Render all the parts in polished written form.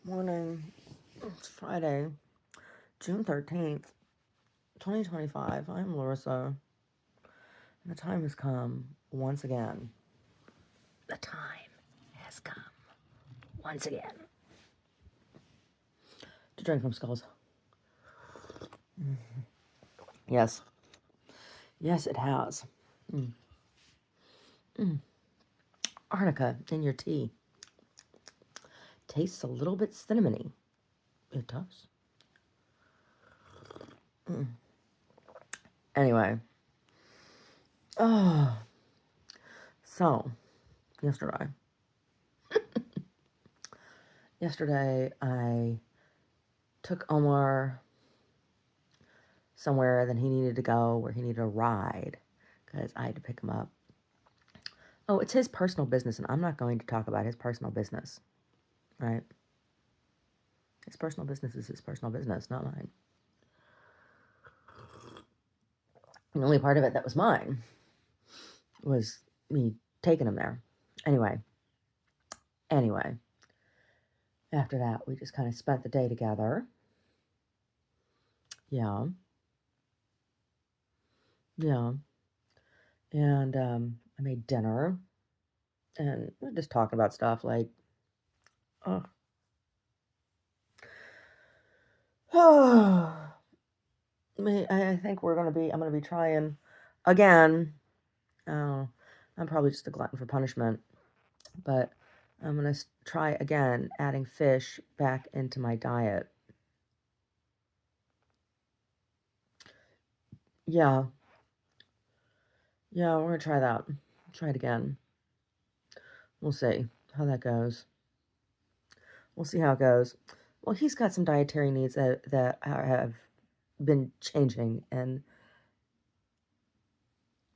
Morning. It's Friday, June 13th, 2025. I'm Larissa, and the time has come once again. The time has come once again to drink from skulls. Yes. Yes, it has. Arnica in your tea. Tastes a little bit cinnamony. It does. Anyway. Oh. So, yesterday I took Omar somewhere that he needed to go, where he needed a ride, because I had to pick him up. Oh, it's his personal business, and I'm not going to talk about his personal business, right? His personal business is his personal business, not mine. The only part of it that was mine was me taking him there. Anyway, after that, we just kind of spent the day together. Yeah. And I made dinner, and we were just talking about stuff like, oh, I think I'm going to be trying again. Oh, I'm probably just a glutton for punishment, but I'm going to try again adding fish back into my diet. Yeah, we're going to try that. Try it again. We'll see how that goes. We'll see how it goes. Well, he's got some dietary needs that have been changing, and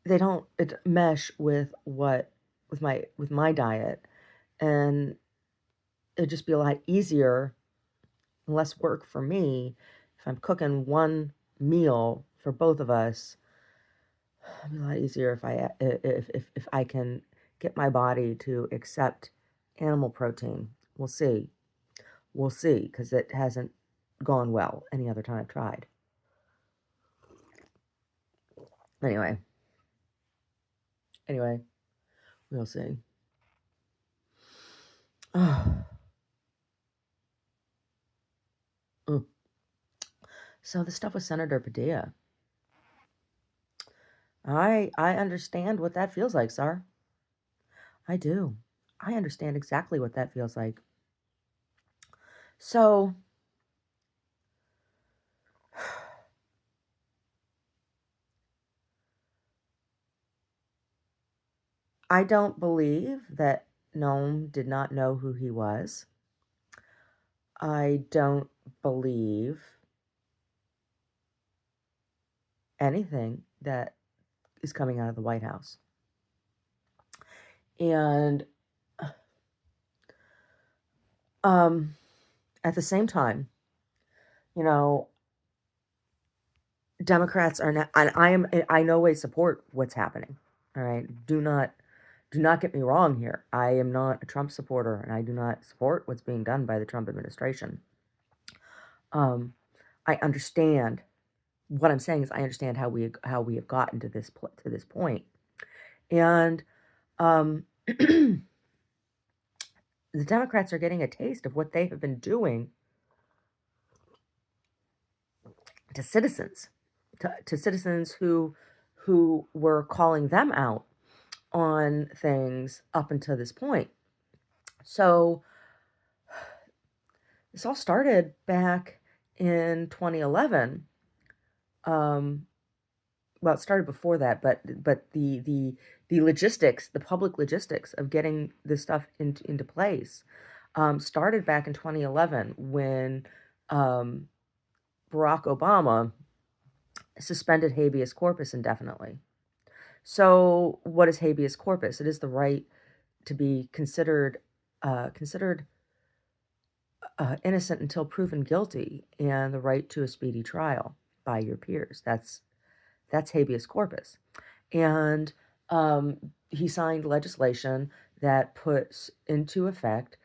they don't mesh with my diet, and it'd just be a lot easier and less work for me if I'm cooking one meal for both of us. It'd be a lot easier if I can get my body to accept animal protein. We'll see, because it hasn't gone well any other time I've tried. Anyway, we'll see. So the stuff with Senator Padilla. I understand what that feels like, sir. I do. I understand exactly what that feels like. So, I don't believe that Noam did not know who he was. I don't believe anything that is coming out of the White House. And at the same time, Democrats are not, and I no way support what's happening. All right. Do not get me wrong here. I am not a Trump supporter, and I do not support what's being done by the Trump administration. I understand. What I'm saying is, I understand how we have gotten to this point, and the Democrats are getting a taste of what they have been doing to citizens, to citizens who were calling them out on things up until this point. So this all started back in 2011. Well, it started before that, but the logistics, the public logistics of getting this stuff into place, started back in 2011 when Barack Obama suspended habeas corpus indefinitely. So, what is habeas corpus? It is the right to be considered innocent until proven guilty, and the right to a speedy trial by your peers. That's habeas corpus. And he signed legislation that puts into effect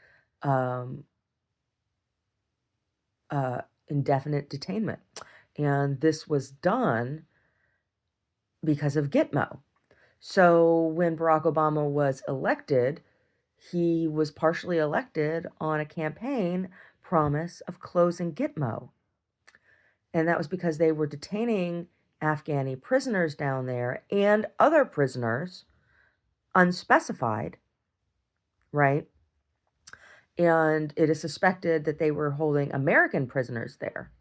indefinite detainment. And this was done because of Gitmo. So when Barack Obama was elected, he was partially elected on a campaign promise of closing Gitmo. And that was because they were detaining Afghani prisoners down there and other prisoners, unspecified, right? And it is suspected that they were holding American prisoners there.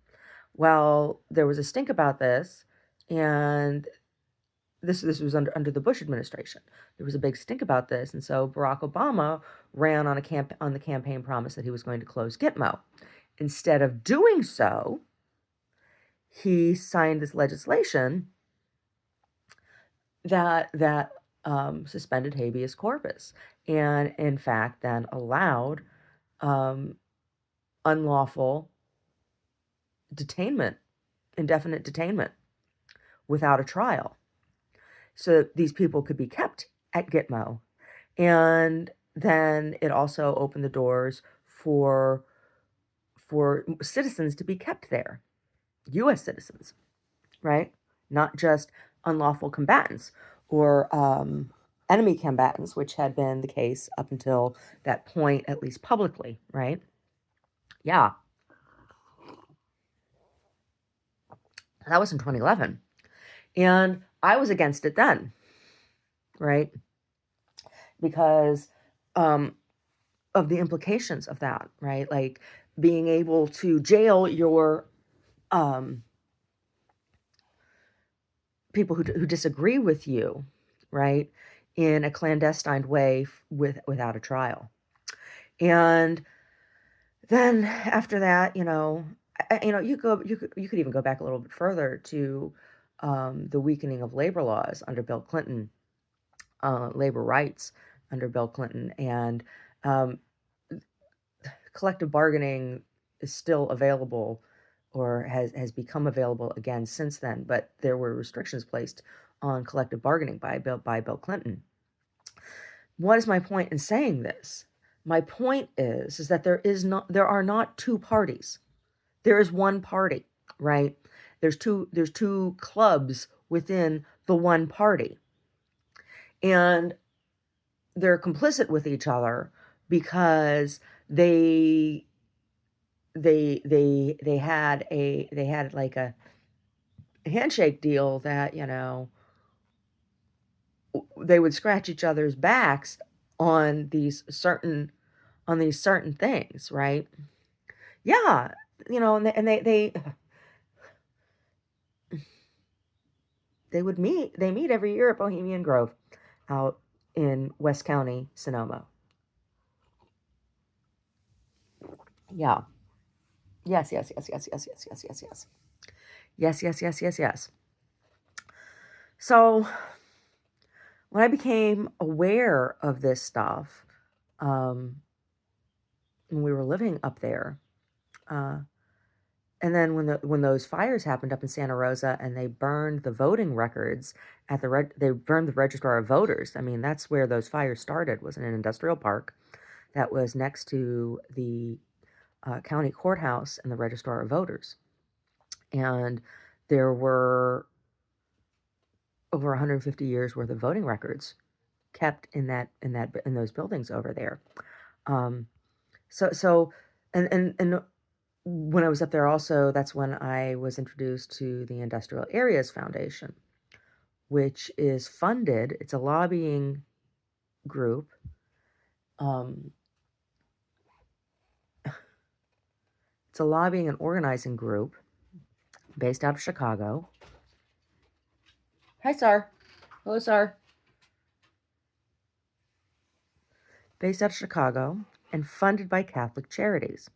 Well, there was a stink about this, and this was under the Bush administration. There was a big stink about this, and so Barack Obama ran on the campaign promise that he was going to close Gitmo. Instead of doing so, he signed this legislation that suspended habeas corpus, and in fact then allowed unlawful detainment, indefinite detainment without a trial. So these people could be kept at Gitmo. And then it also opened the doors for citizens to be kept there, U.S. citizens, right? Not just unlawful combatants or enemy combatants, which had been the case up until that point, at least publicly, right? Yeah, that was in 2011. And I was against it then, right? Because of the implications of that, right? Like being able to jail your people who disagree with you, right, in a clandestine way without a trial. And then after that, you could even go back a little bit further to the weakening of labor laws under Bill Clinton, labor rights under Bill Clinton, and um, collective bargaining is still available or has become available again since then, but there were restrictions placed on collective bargaining by Bill Clinton. What is my point in saying this? My point is that there are not two parties. There is one party, right? There's two clubs within the one party. And they're complicit with each other because they had like a handshake deal that they would scratch each other's backs on these certain things, right? Yeah, and they meet every year at Bohemian Grove out in West County, Sonoma. Yeah. Yes, yes, yes, yes, yes, yes, yes, yes, yes. Yes, yes, yes, yes, yes. So when I became aware of this stuff, when we were living up there, uh, and then when those fires happened up in Santa Rosa, and they burned the voting records at they burned the Registrar of Voters. I mean, that's where those fires started. Was in an industrial park that was next to the county courthouse and the Registrar of Voters, and there were over 150 years worth of voting records kept in those buildings over there. Um, so and when I was up there also, that's when I was introduced to the Industrial Areas Foundation, which is funded. It's a lobbying group. It's a lobbying and organizing group based out of Chicago. Hi, Sar. Hello, Sar. Based out of Chicago and funded by Catholic Charities.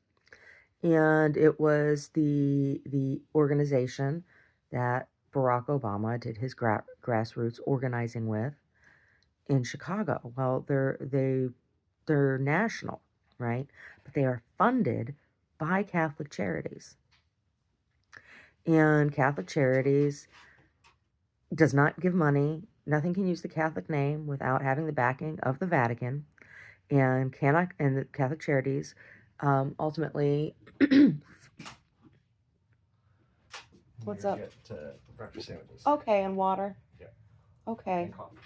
And it was the organization that Barack Obama did his grassroots organizing with in Chicago. Well, they're national, right? But they are funded by Catholic Charities. And Catholic Charities does not give money. Nothing can use the Catholic name without having the backing of the Vatican. And the Catholic Charities ultimately What's up? Breakfast sandwiches. Okay, and water. Yeah. Okay. And coffee.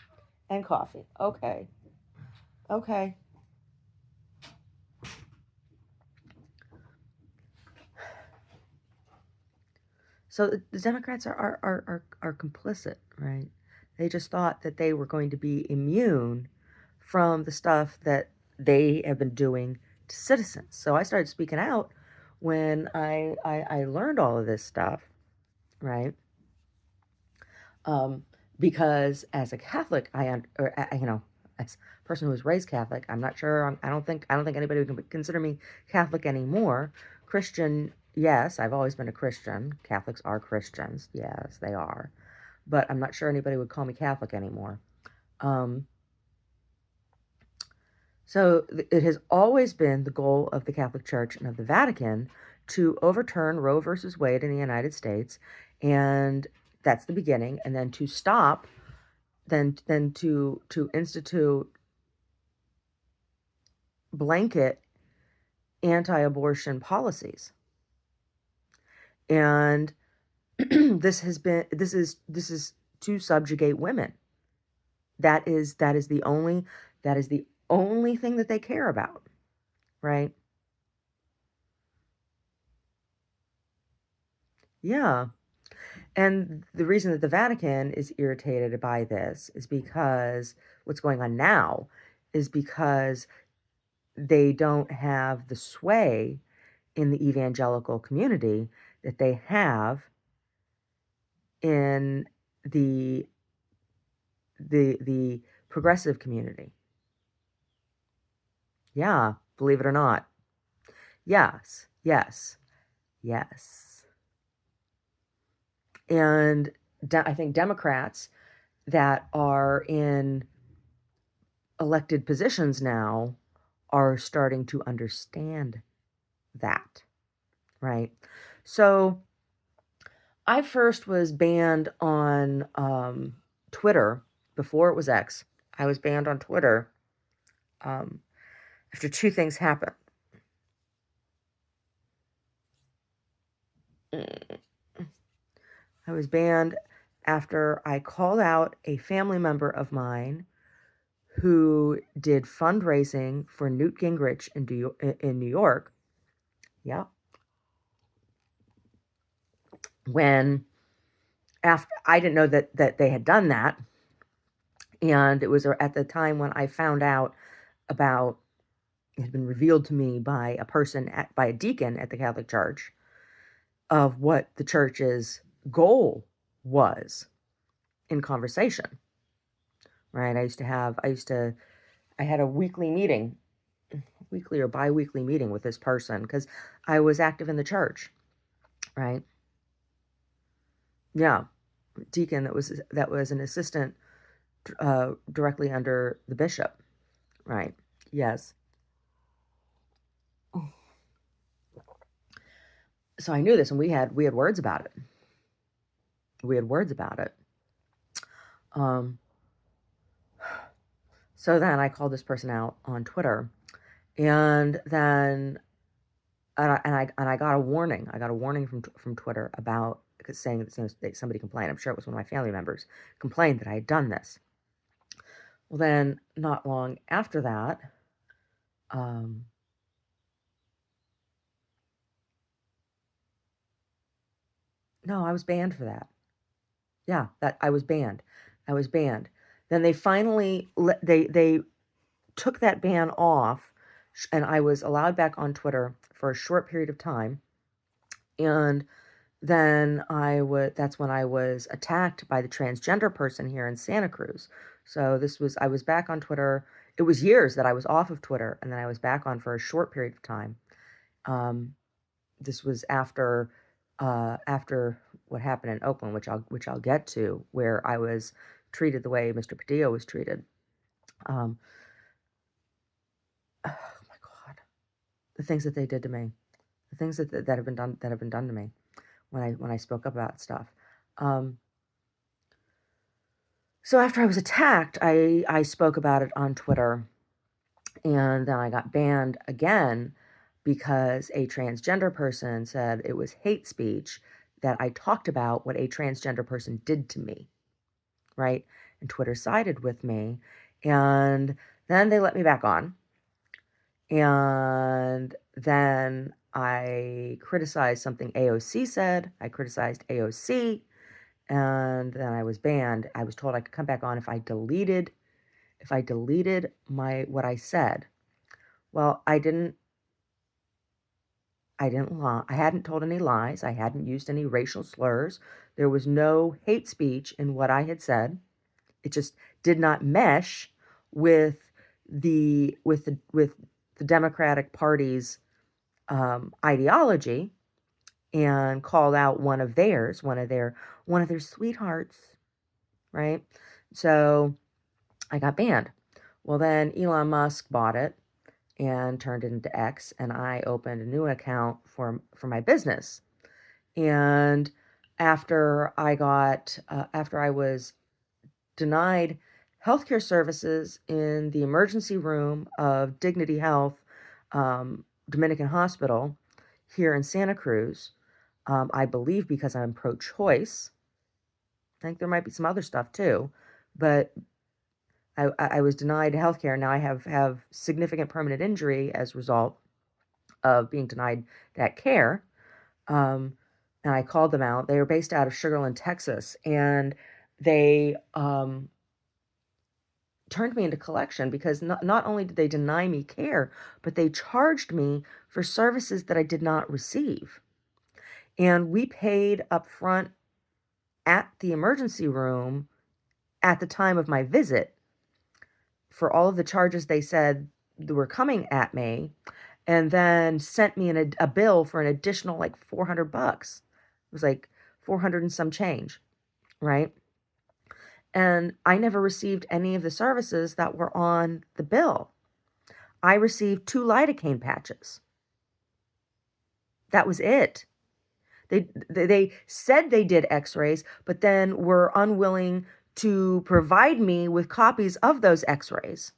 And coffee. Okay. Okay. So the Democrats are complicit, right? They just thought that they were going to be immune from the stuff that they have been doing to citizens. So I started speaking out when I learned all of this stuff, right? Um, because as a Catholic, as a person who was raised Catholic, I'm not sure. I don't think anybody would consider me Catholic anymore. Christian, yes, I've always been a Christian. Catholics are Christians, yes, they are. But I'm not sure anybody would call me Catholic anymore. Um, so it has always been the goal of the Catholic Church and of the Vatican to overturn Roe versus Wade in the United States, and that's the beginning. And then to stop, then to institute blanket anti-abortion policies. And this is to subjugate women. That is the only thing that they care about, right? Yeah. And the reason that the Vatican is irritated by this is because what's going on now is because they don't have the sway in the evangelical community that they have in the the progressive community. Yeah, believe it or not. Yes, yes, yes. And I think Democrats that are in elected positions now are starting to understand that, right? So I first was banned on Twitter before it was X. I was banned on Twitter um, after two things happened. I was banned after I called out a family member of mine who did fundraising for Newt Gingrich in New York. Yeah. When after I didn't know that they had done that, and it was at the time when I found out about it had been revealed to me by by a deacon at the Catholic Church of what the church's goal was in conversation. Right? I had a weekly or bi-weekly meeting with this person because I was active in the church, right? Yeah, deacon that was an assistant directly under the bishop, right? Yes. So I knew this, and we had words about it. We had words about it. Um, so then I called this person out on Twitter, and then and I got a warning. I got a warning from Twitter about saying that somebody complained. I'm sure it was one of my family members complained that I had done this. Well, then not long after that, um, no, I was banned for that. Yeah, that I was banned. I was banned. Then they finally they took that ban off, and I was allowed back on Twitter for a short period of time. And then that's when I was attacked by the transgender person here in Santa Cruz. So I was back on Twitter. It was years that I was off of Twitter, and then I was back on for a short period of time. This was after what happened in Oakland, which I'll get to, where I was treated the way Mr. Padilla was treated. Um, oh my God, the things that they did to me, the things that have been done to me when I spoke up about stuff. So after I was attacked, I spoke about it on Twitter, and then I got banned again because a transgender person said it was hate speech that I talked about what a transgender person did to me, right? And Twitter sided with me. And then they let me back on. And then I criticized something AOC said. I criticized AOC. And then I was banned. I was told I could come back on if I deleted my what I said. Well, I didn't lie. I hadn't told any lies. I hadn't used any racial slurs. There was no hate speech in what I had said. It just did not mesh with the Democratic Party's ideology, and called out one of their sweethearts, right? So I got banned. Well, then Elon Musk bought it and turned it into X, and I opened a new account for my business. And after I was denied healthcare services in the emergency room of Dignity Health Dominican Hospital here in Santa Cruz, I believe because I'm pro-choice. I think there might be some other stuff too, but I was denied healthcare. Now I have significant permanent injury as a result of being denied that care. And I called them out. They were based out of Sugar Land, Texas, and they turned me into collection because not only did they deny me care, but they charged me for services that I did not receive. And we paid up front at the emergency room at the time of my visit for all of the charges they said were coming at me, and then sent me a bill for an additional like $400. It was like 400 and some change, right? And I never received any of the services that were on the bill. I received 2 lidocaine patches. That was it. They said they did x-rays, but then were unwilling to provide me with copies of those x-rays.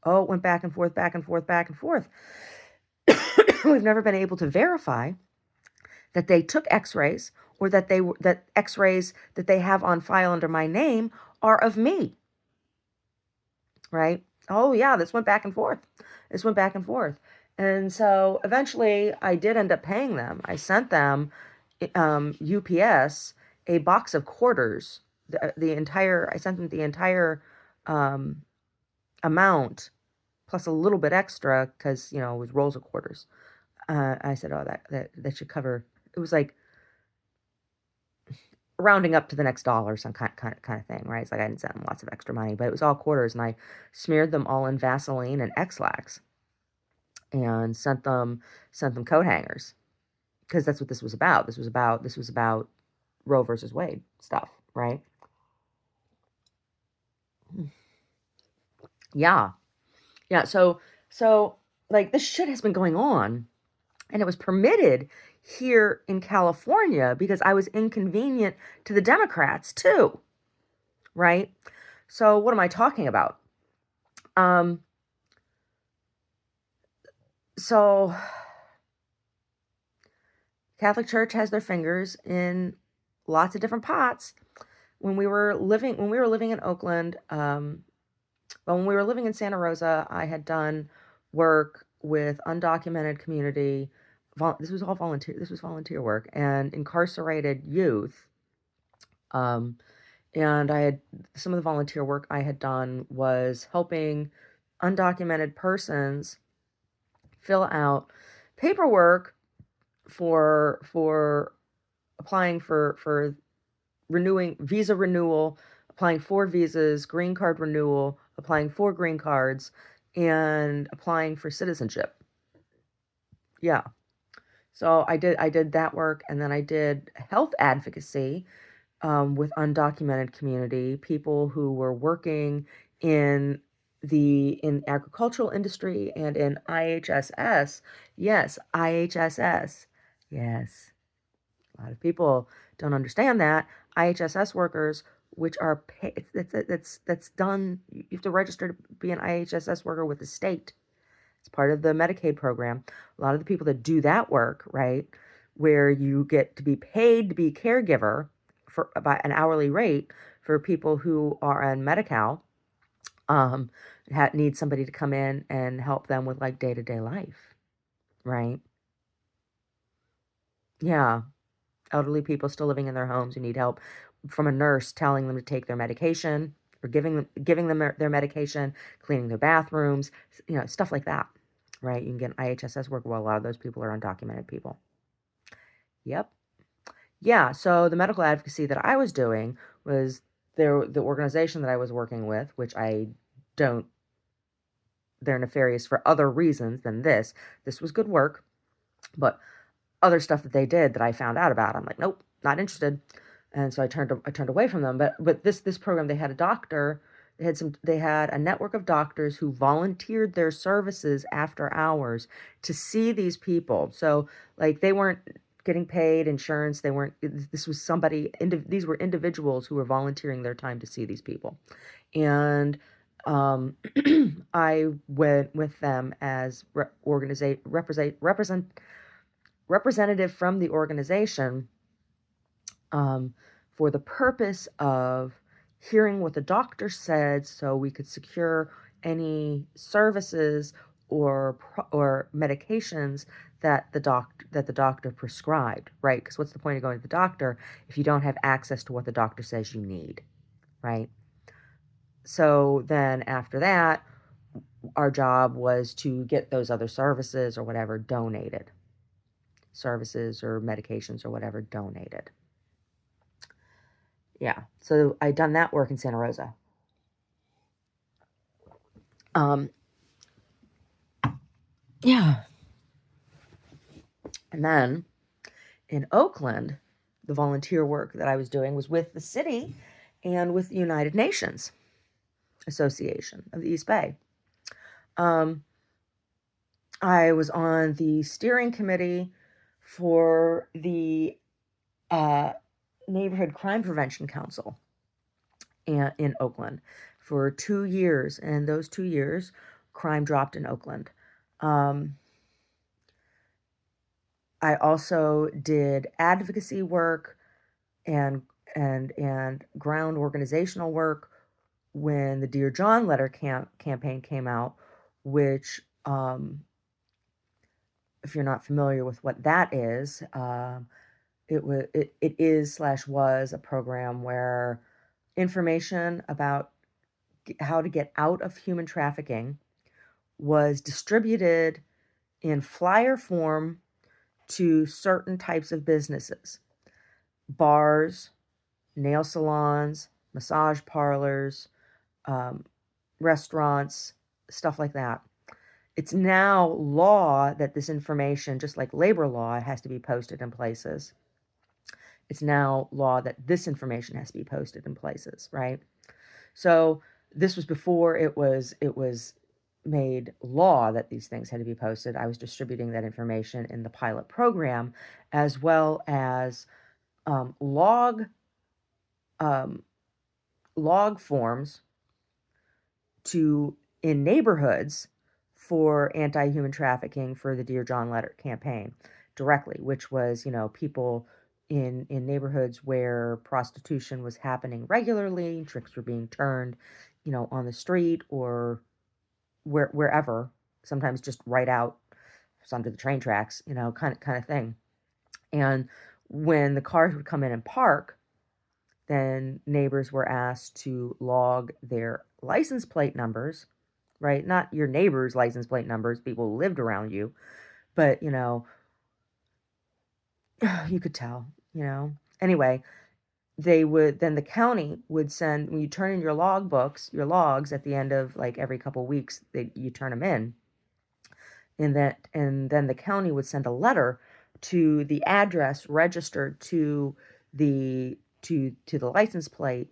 Oh, it went back and forth, back and forth, back and forth. We've never been able to verify that they took x-rays, or that x-rays that they have on file under my name are of me. Right? Oh yeah, this went back and forth. This went back and forth. And so eventually I did end up paying them. I sent them UPS a box of quarters. I sent them the entire amount plus a little bit extra because, it was rolls of quarters. I said, oh, that should cover. It was like rounding up to the next dollar, some kind of thing, right? It's like I didn't send them lots of extra money, but it was all quarters, and I smeared them all in Vaseline and X-Lax, and sent them coat hangers, because that's what this was about. This was about Roe versus Wade stuff, right? Yeah, yeah. So like this shit has been going on, and it was permitted here in California because I was inconvenient to the Democrats too, right? So what am I talking about? So Catholic Church has their fingers in lots of different pots. When we were living in Oakland, when we were living in Santa Rosa, I had done work with undocumented community. This was all volunteer. This was volunteer work and incarcerated youth. And I had some of the volunteer work I had done was helping undocumented persons fill out paperwork for applying for renewing visa renewal, applying for visas, green card renewal, applying for green cards, and applying for citizenship. Yeah. So I did that work, and then I did health advocacy with undocumented community, people who were working in agricultural industry and in IHSS. Yes, IHSS. Yes. A lot of people don't understand that. IHSS workers, which are that's done, you have to register to be an IHSS worker with the state. It's part of the Medicaid program. A lot of the people that do that work, right, where you get to be paid to be a caregiver for by an hourly rate for people who are on Medi-Cal, um, need somebody to come in and help them with like day-to-day life, right? Yeah, elderly people still living in their homes who need help from a nurse telling them to take their medication or giving them their medication, cleaning their bathrooms, stuff like that, right? You can get IHSS work. Well, a lot of those people are undocumented people. Yep. Yeah, so the medical advocacy that I was doing was the organization that I was working with, which I don't, they're nefarious for other reasons than this. This was good work, but other stuff that they did that I found out about, I'm like, nope, not interested. And so I turned away from them. But this program, they had a doctor, they had a network of doctors who volunteered their services after hours to see these people. So like they weren't getting paid insurance. They weren't. This was these were individuals who were volunteering their time to see these people, and I went with them as representative from the organization, um, for the purpose of hearing what the doctor said so we could secure any services or medications that the doctor prescribed, right? Because what's the point of going to the doctor if you don't have access to what the doctor says you need, right? So then after that, our job was to get those other services or whatever donated, services or medications or whatever donated. Yeah, so I done that work in Santa Rosa. Um, yeah, and then in Oakland, the volunteer work that I was doing was with the city and with the United Nations Association of the East Bay. I was on the steering committee for the Neighborhood Crime Prevention Council in Oakland for 2 years, and those 2 years, crime dropped in Oakland. I also did advocacy work and ground organizational work when the Dear John letter campaign came out, which, if you're not familiar with what that is, it is slash was a program where information about how to get out of human trafficking was distributed in flyer form to certain types of businesses, bars, nail salons, massage parlors, restaurants, stuff like that. It's now law that this information, just like labor law, has to be posted in places. It's now law that this information has to be posted in places, right? So this was before it was made law that these things had to be posted. I was distributing that information in the pilot program, as well as log forms in neighborhoods for anti-human trafficking for the Dear John letter campaign directly, which was, people in neighborhoods where prostitution was happening regularly, tricks were being turned, on the street or wherever, sometimes just right out under the train tracks, kind of thing. And when the cars would come in and park, then neighbors were asked to log their license plate numbers, right? Not your neighbor's license plate numbers, people who lived around you, but, you could tell, Anyway, the county would send, when you turn in your logs at the end of like every couple weeks, you turn them in. And then the county would send a letter to the address registered to the license plate,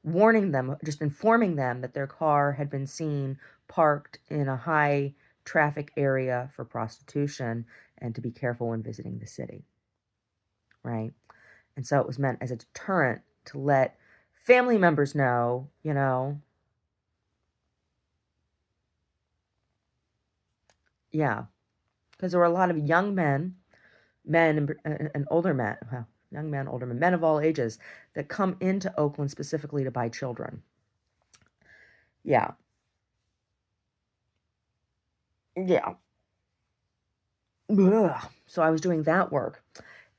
warning them, just informing them that their car had been seen parked in a high traffic area for prostitution and to be careful when visiting the city, right? And so it was meant as a deterrent to let family members know, yeah, because there were a lot of young men men and older men, well, young men, older men of all ages that come into Oakland specifically to buy children. Yeah. Yeah. Ugh. So I was doing that work.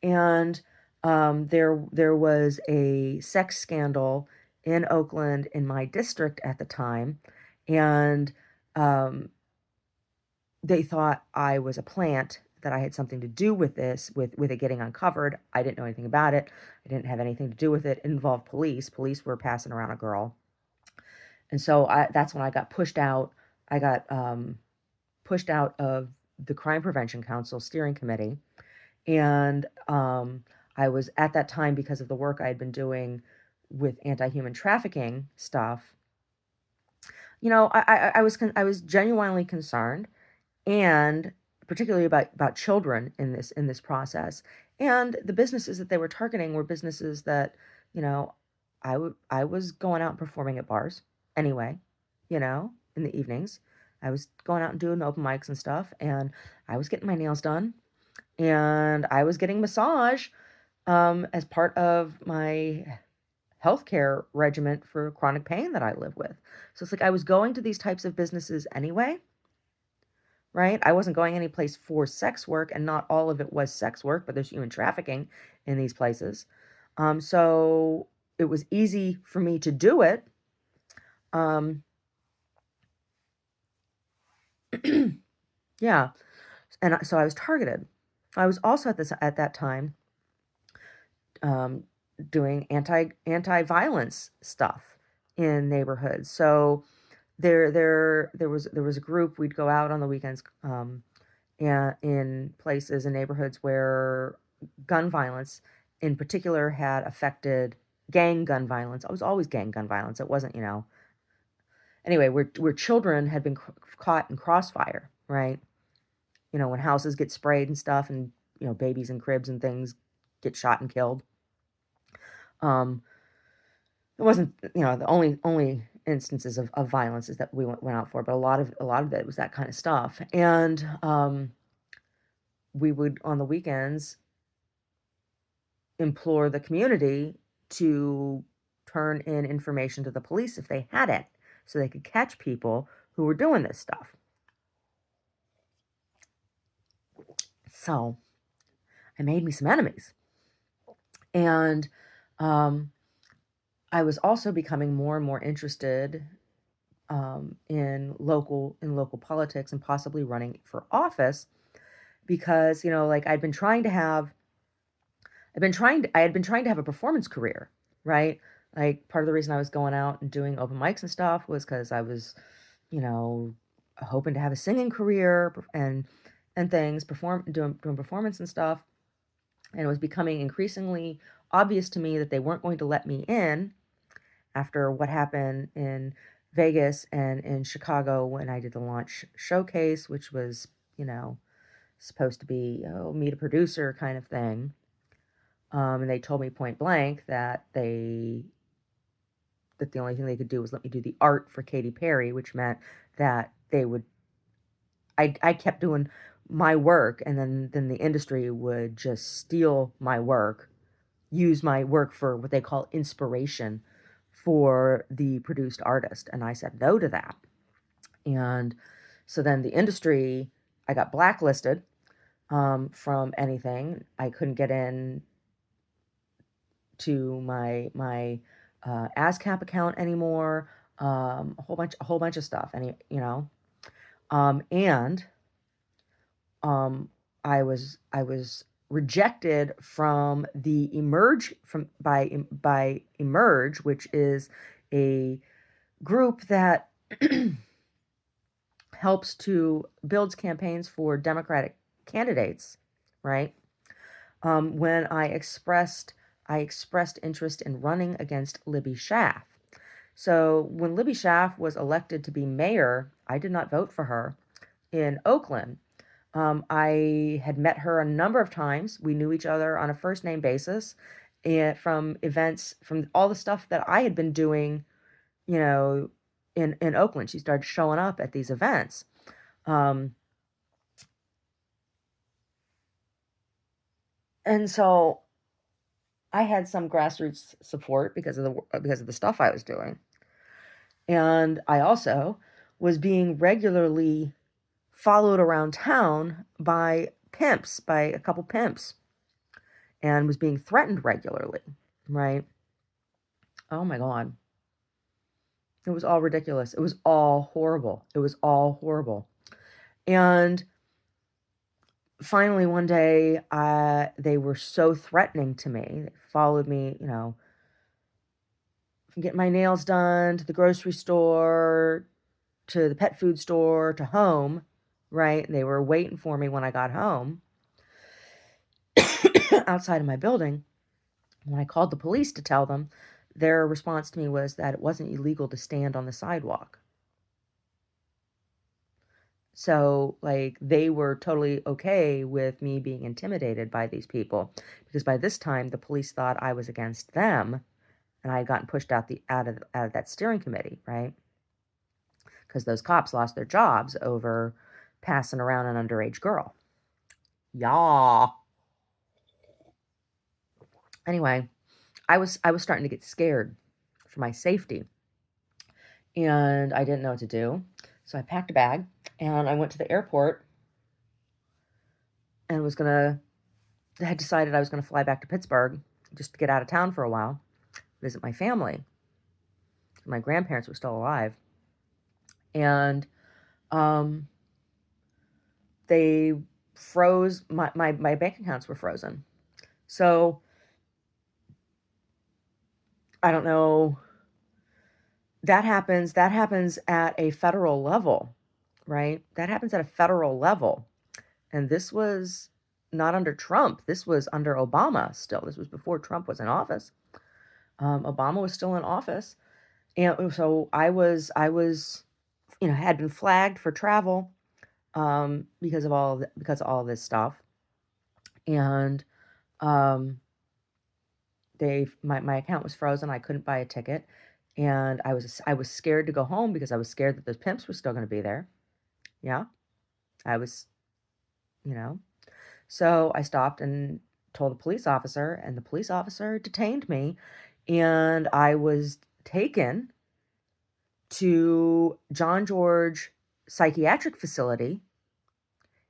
And there was a sex scandal in Oakland in my district at the time, and um, they thought I was a plant, that I had something to do with this, with it getting uncovered. I didn't know anything about it. I didn't have anything to do with it. It involved police. Police were passing around a girl, and so that's when I got pushed out. I got pushed out of the Crime Prevention Council steering committee, and I was at that time, because of the work I had been doing with anti-human trafficking stuff. I was genuinely concerned, and particularly about children in this process. And the businesses that they were targeting were businesses that, you know, I was going out and performing at bars anyway, in the evenings. I was going out and doing open mics and stuff, and I was getting my nails done, and I was getting massage as part of my healthcare regimen for chronic pain that I live with. So it's like I was going to these types of businesses anyway, right? I wasn't going any place for sex work, and not all of it was sex work, but there's human trafficking in these places. So it was easy for me to do it. Um, yeah, and so I was targeted. I was also at that time um, doing anti-violence stuff in neighborhoods. So there was a group. We'd go out on the weekends, and in places and neighborhoods where gun violence in particular had affected gang gun violence. It was always gang gun violence. It wasn't, anyway, where children had been caught in crossfire, right? When houses get sprayed and stuff, and babies in cribs and things get shot and killed. Um, it wasn't, the only instances of violence is that we went out for, but a lot of that was that kind of stuff. And we would, on the weekends, implore the community to turn in information to the police if they had it, so they could catch people who were doing this stuff. So I made me some enemies. And I was also becoming more and more interested in local politics, and possibly running for office, because like I had been trying to have a performance career, right? Like, part of the reason I was going out and doing open mics and stuff was because I was, you know, hoping to have a singing career, and things, doing performance and stuff. And it was becoming increasingly obvious to me that they weren't going to let me in after what happened in Vegas and in Chicago when I did the launch showcase, which was, supposed to be, oh, meet a producer kind of thing. And they told me point blank that the only thing they could do was let me do the art for Katy Perry, which meant that I kept doing my work, and then the industry would just steal my work, use my work for what they call inspiration for the produced artist. And I said no to that. And so then the industry, I got blacklisted from anything. I couldn't get in to my ASCAP account anymore. A whole bunch of stuff. And um, I was rejected from the Emerge by Emerge, which is a group that helps to builds campaigns for Democratic candidates, right? When I expressed interest in running against Libby Schaaf. So when Libby Schaaf was elected to be mayor, I did not vote for her in Oakland. I had met her a number of times. We knew each other on a first name basis, and from events, from all the stuff that I had been doing, you know, in Oakland. She started showing up at these events. Um, And so I had some grassroots support because of the stuff I was doing. And I also was being regularly followed around town by pimps, by a couple pimps, and was being threatened regularly, right? Oh my God. It was all ridiculous. It was all horrible. It was all horrible. And finally, one day, they were so threatening to me. They followed me, from getting my nails done to the grocery store, to the pet food store, to home, right? And they were waiting for me when I got home outside of my building. When I called the police to tell them, their response to me was that it wasn't illegal to stand on the sidewalk. So, like, they were totally okay with me being intimidated by these people because by this time the police thought I was against them and I had gotten pushed out of that steering committee, right? Because those cops lost their jobs over passing around an underage girl. Yeah. Anyway, I was starting to get scared for my safety, and I didn't know what to do. So I packed a bag and I went to the airport and had decided I was gonna fly back to Pittsburgh just to get out of town for a while, visit my family. My grandparents were still alive, and um, they froze my bank accounts were frozen. So I don't know. That happens at a federal level, right? That happens at a federal level. And this was not under Trump. This was under Obama still. This was before Trump was in office. Obama was still in office. And so I was, had been flagged for travel because of all this stuff. And um, my account was frozen. I couldn't buy a ticket. And I was scared to go home because I was scared that those pimps were still going to be there. Yeah, I was, you know. So I stopped and told a police officer, and the police officer detained me, and I was taken to John George Psychiatric Facility,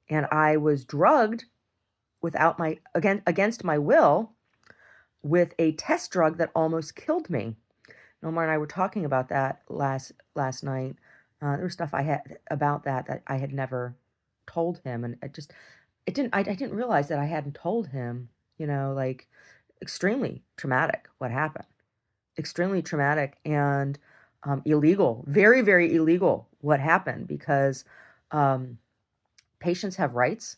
and I was drugged against my will with a test drug that almost killed me. Omar and I were talking about that last night. There was stuff I had about that I had never told him, and I didn't realize that I hadn't told him. Like, extremely traumatic what happened. Extremely traumatic and illegal, very, very illegal what happened because um, patients have rights,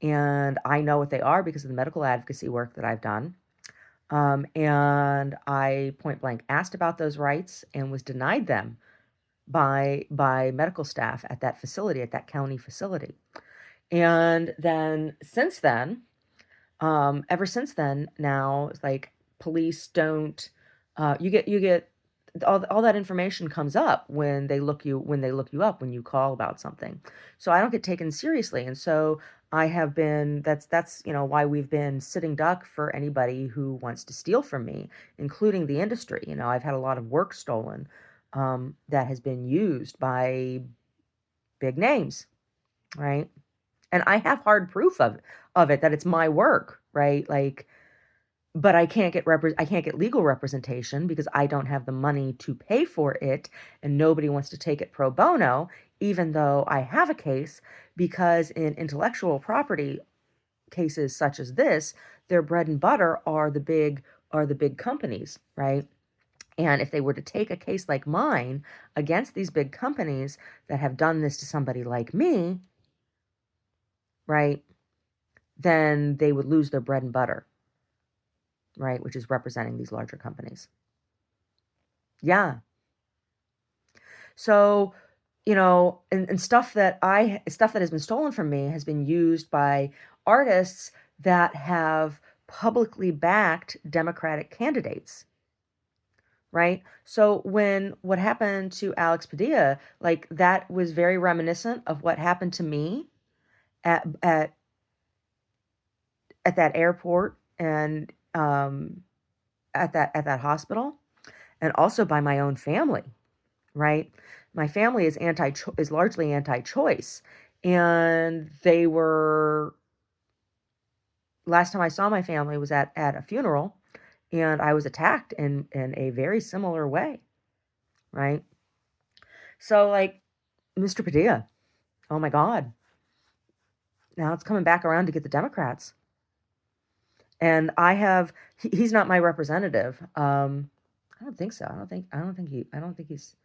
and I know what they are because of the medical advocacy work that I've done. And I point blank asked about those rights and was denied them by medical staff at that facility, at that county facility. And then since then, ever since then, now it's like police don't. You get all that information comes up when they look you up when you call about something. So I don't get taken seriously, and so I have been. That's why we've been sitting duck for anybody who wants to steal from me, including the industry. I've had a lot of work stolen that has been used by big names, right? And I have hard proof of it that it's my work, right? Like, but I can't get legal representation because I don't have the money to pay for it, and nobody wants to take it pro bono, even though I have a case, because in intellectual property cases such as this, their bread and butter are the big companies, right? And if they were to take a case like mine against these big companies that have done this to somebody like me, right, then they would lose their bread and butter, right, which is representing these larger companies. Yeah. So, and stuff that has been stolen from me has been used by artists that have publicly backed Democratic candidates, right? So when what happened to Alex Padilla, like, that was very reminiscent of what happened to me at at that airport and at that hospital, and also by my own family, right? My family is largely anti-choice, and they were last time I saw my family was at a funeral, and I was attacked in a very similar way, right? So like Mr. Padilla, oh my God, now it's coming back around to get the Democrats, and he's not my representative. I don't think so. I don't think he's.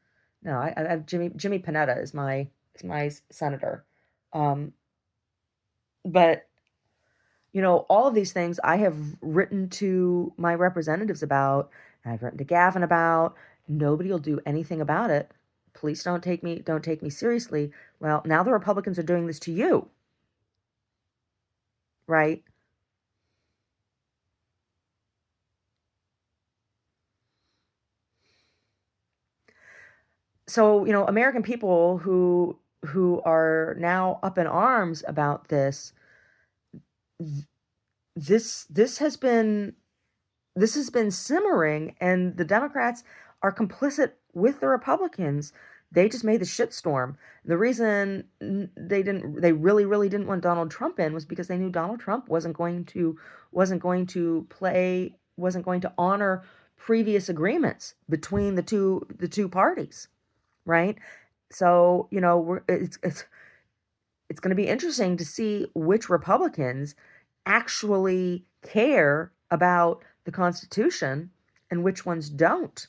No, I have Jimmy Panetta is my senator, um, but all of these things I have written to my representatives about, and I've written to Gavin about. Nobody will do anything about it. Police don't take me seriously. Well, now the Republicans are doing this to you, right? So, American people who are now up in arms about this this has been simmering, and the Democrats are complicit with the Republicans. They just made the shitstorm. The reason they really didn't want Donald Trump in was because they knew Donald Trump wasn't going to honor previous agreements between the two parties, right? So, it's going to be interesting to see which Republicans actually care about the Constitution and which ones don't.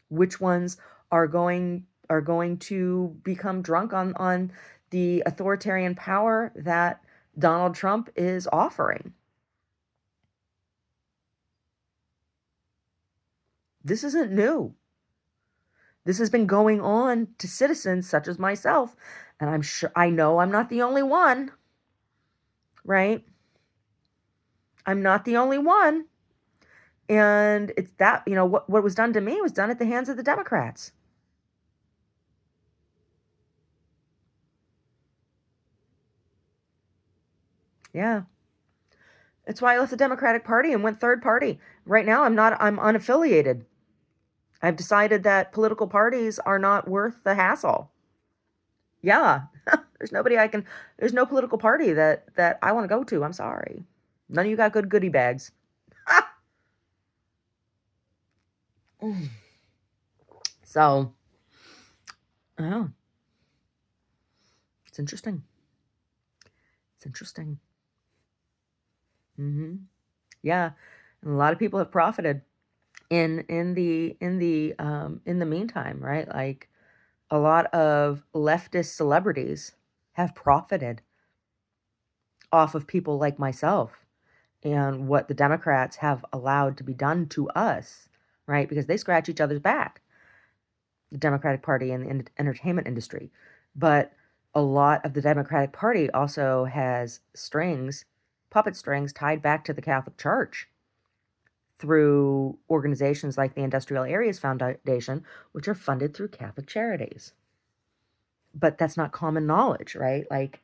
Which ones are going to become drunk on the authoritarian power that Donald Trump is offering. This isn't new. This has been going on to citizens such as myself, and I know I'm not the only one, right? I'm not the only one. And it's that, what was done to me was done at the hands of the Democrats. Yeah. That's why I left the Democratic Party and went third party. Right now I'm unaffiliated. I've decided that political parties are not worth the hassle. Yeah. There's no political party that I want to go to. I'm sorry. None of you got good goodie bags. So, oh, it's interesting. It's interesting. Yeah. And a lot of people have profited in the meantime, right? Like a lot of leftist celebrities have profited off of people like myself and what the Democrats have allowed to be done to us, right? Because they scratch each other's back, the Democratic Party and the entertainment industry. But a lot of the Democratic Party also has puppet strings tied back to the Catholic Church through organizations like the Industrial Areas Foundation, which are funded through Catholic charities. But that's not common knowledge, right? Like,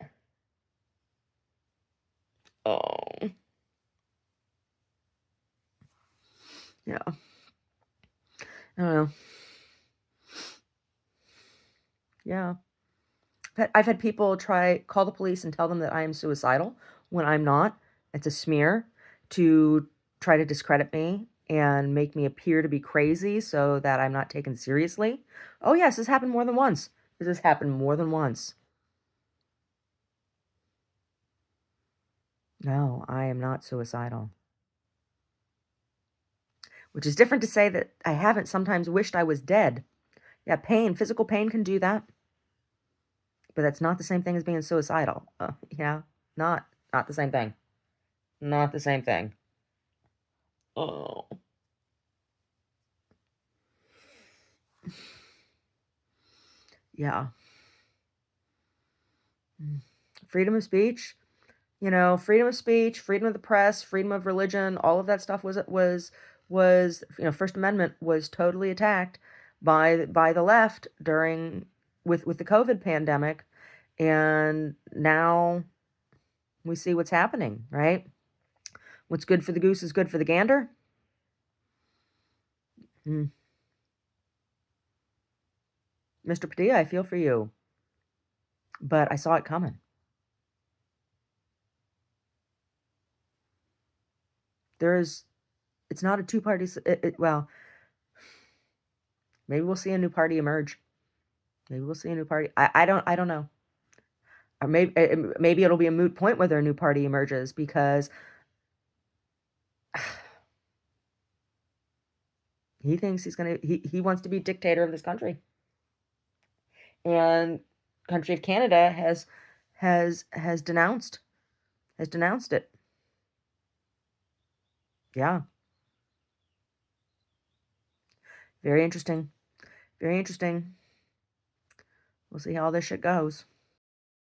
oh, yeah, I don't know. Yeah. I've had people call the police and tell them that I am suicidal when I'm not. It's a smear to try to discredit me and make me appear to be crazy so that I'm not taken seriously. Oh, yes, this happened more than once. This has happened more than once. No, I am not suicidal. Which is different to say that I haven't sometimes wished I was dead. Yeah, physical pain can do that, but that's not the same thing as being suicidal. Yeah, not the same thing. Not the same thing. Oh. Yeah. Mm. Freedom of speech, freedom of speech, freedom of the press, freedom of religion, all of that stuff was First Amendment was totally attacked by the left during with the COVID pandemic, and now we see what's happening, right? What's good for the goose is good for the gander. Mm. Mr. Padilla, I feel for you, but I saw it coming. There's, it's not a two-party. Well, maybe we'll see a new party emerge. Maybe we'll see a new party. I don't know. Or maybe it'll be a moot point whether a new party emerges because he thinks he wants to be dictator of this country. And country of Canada has denounced it. Yeah, very interesting. Very interesting. We'll see how all this shit goes.